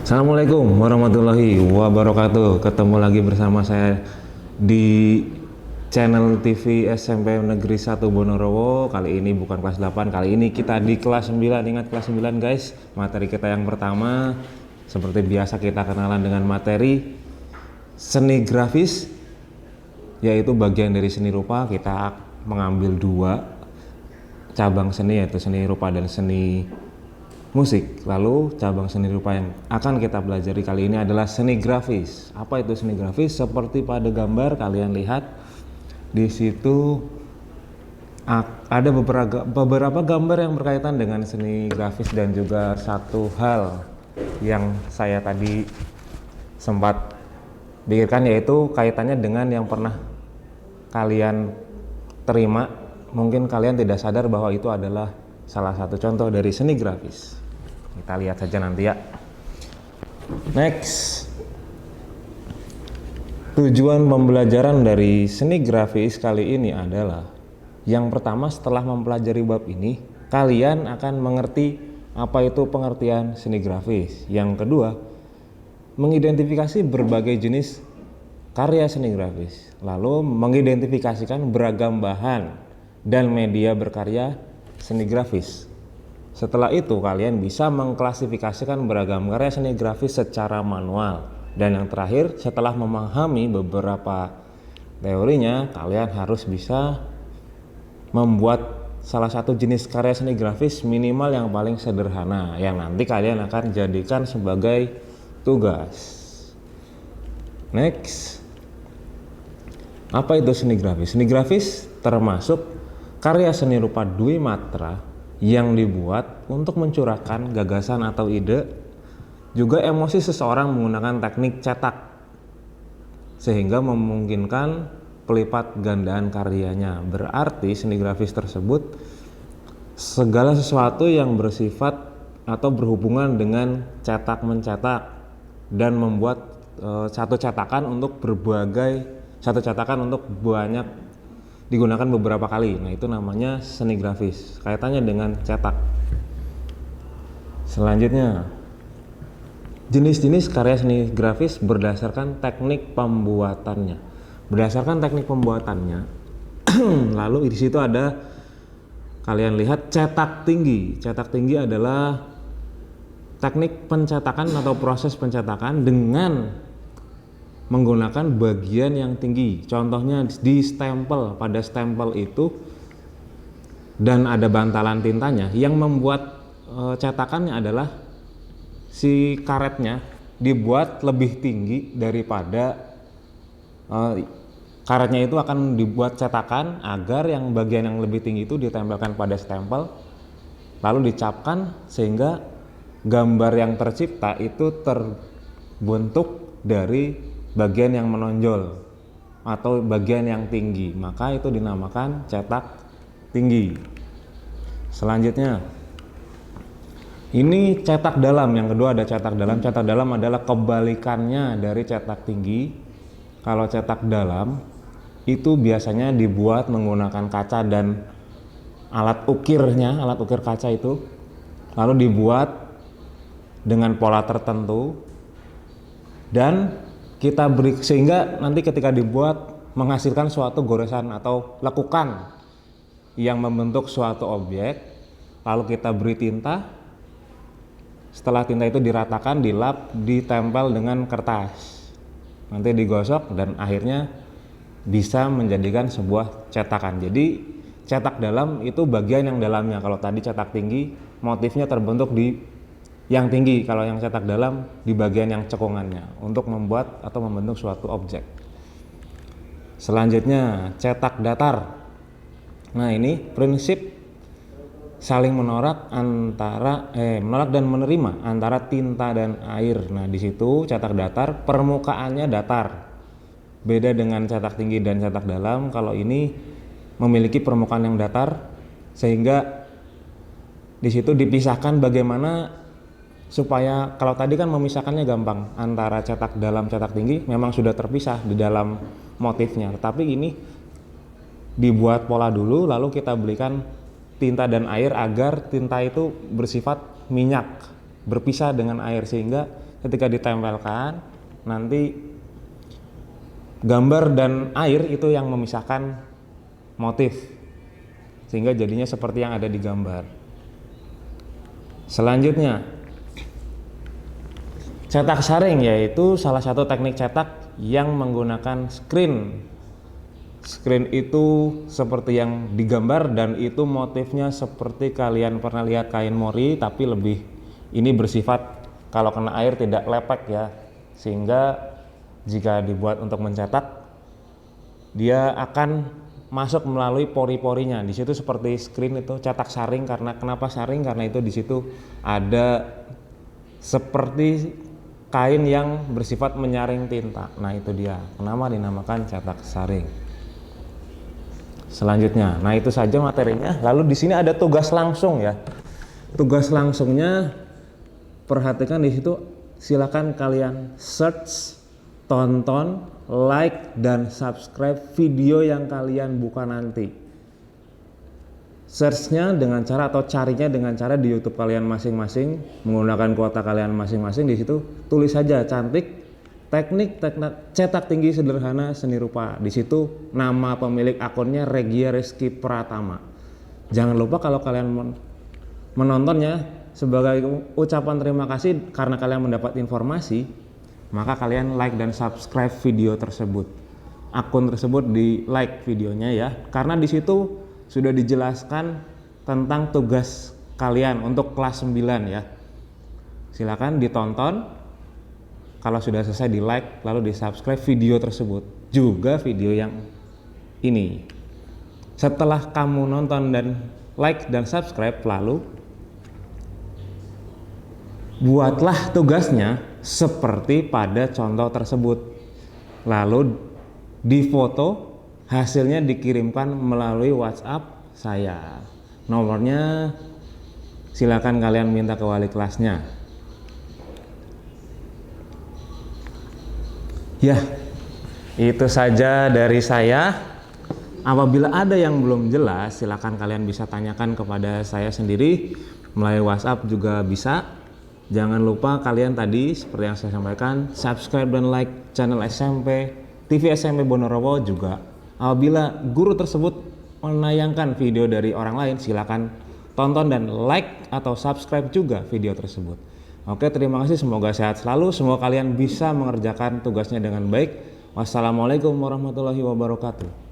Assalamualaikum warahmatullahi wabarakatuh. Ketemu lagi bersama saya di channel TV SMP Negeri 1 Bonorowo. Kali ini bukan kelas 8, kali ini kita di kelas 9. Ingat kelas 9 guys. Materi kita yang pertama, seperti biasa kita kenalan dengan materi seni grafis, yaitu bagian dari seni rupa. Kita mengambil dua cabang seni, yaitu seni rupa dan seni musik. Lalu cabang seni rupa yang akan kita pelajari kali ini adalah seni grafis. Apa itu seni grafis? Seperti pada gambar kalian lihat di situ ada beberapa gambar yang berkaitan dengan seni grafis, dan juga satu hal yang saya tadi sempat pikirkan, yaitu kaitannya dengan yang pernah kalian terima. Mungkin kalian tidak sadar bahwa itu adalah salah satu contoh dari seni grafis. Kita lihat saja nanti ya. Next, tujuan pembelajaran dari seni grafis kali ini adalah, yang pertama, setelah mempelajari bab ini kalian akan mengerti apa itu pengertian seni grafis. Yang kedua, mengidentifikasi berbagai jenis karya seni grafis, lalu mengidentifikasikan beragam bahan dan media berkarya seni grafis. Setelah itu kalian bisa mengklasifikasikan beragam karya seni grafis secara manual. Dan yang terakhir, setelah memahami beberapa teorinya, kalian harus bisa membuat salah satu jenis karya seni grafis minimal yang paling sederhana, yang nanti kalian akan jadikan sebagai tugas. Next, apa itu seni grafis? Seni grafis termasuk karya seni rupa dwi matra yang dibuat untuk mencurahkan gagasan atau ide, juga emosi seseorang menggunakan teknik cetak, sehingga memungkinkan pelipat gandaan karyanya. Berarti seni grafis tersebut segala sesuatu yang bersifat atau berhubungan dengan cetak mencetak dan membuat satu cetakan untuk banyak digunakan beberapa kali. Nah, itu namanya seni grafis, kaitannya dengan cetak. Selanjutnya, jenis-jenis karya seni grafis berdasarkan teknik pembuatannya. Lalu di situ ada, kalian lihat, cetak tinggi. Cetak tinggi adalah teknik pencetakan atau proses pencetakan dengan menggunakan bagian yang tinggi. Contohnya di stempel. Pada stempel itu dan ada bantalan tintanya, yang membuat cetakannya adalah si karetnya dibuat lebih tinggi daripada karetnya. Itu akan dibuat cetakan agar yang bagian yang lebih tinggi itu ditempelkan pada stempel, lalu dicapkan, sehingga gambar yang tercipta itu terbentuk dari bagian yang menonjol atau bagian yang tinggi, maka itu dinamakan cetak tinggi. Selanjutnya, ini cetak dalam. Yang kedua ada cetak dalam. Cetak dalam adalah kebalikannya dari cetak tinggi. Kalau cetak dalam itu biasanya dibuat menggunakan kaca dan alat ukirnya, alat ukir kaca itu, lalu dibuat dengan pola tertentu, dan kita beri, sehingga nanti ketika dibuat menghasilkan suatu goresan atau lekukan yang membentuk suatu objek. Lalu kita beri tinta. Setelah tinta itu diratakan, dilap, ditempel dengan kertas, nanti digosok, dan akhirnya bisa menjadikan sebuah cetakan. Jadi cetak dalam itu bagian yang dalamnya. Kalau tadi cetak tinggi, motifnya terbentuk di yang tinggi. Kalau yang cetak dalam di bagian yang cekungannya, untuk membuat atau membentuk suatu objek. Selanjutnya, cetak datar. Nah, ini prinsip saling menolak dan menerima antara tinta dan air. Nah, di situ cetak datar, permukaannya datar. Beda dengan cetak tinggi dan cetak dalam. Kalau ini memiliki permukaan yang datar, sehingga di situ dipisahkan bagaimana supaya, kalau tadi kan memisahkannya gampang, antara cetak dalam cetak tinggi memang sudah terpisah di dalam motifnya, tapi ini dibuat pola dulu, lalu kita berikan tinta dan air agar tinta itu bersifat minyak. berpisah dengan air, sehingga ketika ditempelkan nanti gambar dan air itu yang memisahkan motif, sehingga jadinya seperti yang ada di gambar. Selanjutnya, cetak saring, yaitu salah satu teknik cetak yang menggunakan screen. Screen itu seperti yang digambar dan itu motifnya seperti kalian pernah lihat kain mori, tapi lebih ini bersifat kalau kena air tidak lepek ya, sehingga jika dibuat untuk mencetak dia akan masuk melalui pori-porinya. Di situ seperti screen itu cetak saring. Karena kenapa saring? Karena itu di situ ada seperti kain yang bersifat menyaring tinta. Nah itu dia kenapa dinamakan cetak saring. Selanjutnya, nah itu saja materinya. Lalu di sini ada tugas langsung ya. Tugas langsungnya, perhatikan di situ, silakan kalian search, tonton, like dan subscribe video yang kalian buka nanti. Searchnya dengan cara atau carinya dengan cara di YouTube kalian masing-masing, menggunakan kuota kalian masing-masing. Di situ tulis saja cantik teknik cetak tinggi sederhana seni rupa. Di situ nama pemilik akunnya Regia Rizky Pratama. Jangan lupa kalau kalian menontonnya, sebagai ucapan terima kasih karena kalian mendapat informasi, maka kalian like dan subscribe video tersebut. Akun tersebut di like videonya ya, karena di situ sudah dijelaskan tentang tugas kalian untuk kelas 9 ya. Silakan ditonton. Kalau sudah selesai di like lalu di subscribe video tersebut, juga video yang ini. Setelah kamu nonton dan like dan subscribe, lalu buatlah tugasnya seperti pada contoh tersebut. Lalu difoto, hasilnya dikirimkan melalui WhatsApp saya. Nomornya silakan kalian minta ke wali kelasnya. Ya, itu saja dari saya. Apabila ada yang belum jelas, silakan kalian bisa tanyakan kepada saya sendiri melalui WhatsApp juga bisa. Jangan lupa kalian tadi seperti yang saya sampaikan, subscribe dan like channel SMP TV SMP Bonorowo juga. Apabila guru tersebut menayangkan video dari orang lain, silakan tonton dan like atau subscribe juga video tersebut. Oke, terima kasih, semoga sehat selalu, semoga kalian bisa mengerjakan tugasnya dengan baik. Wassalamualaikum warahmatullahi wabarakatuh.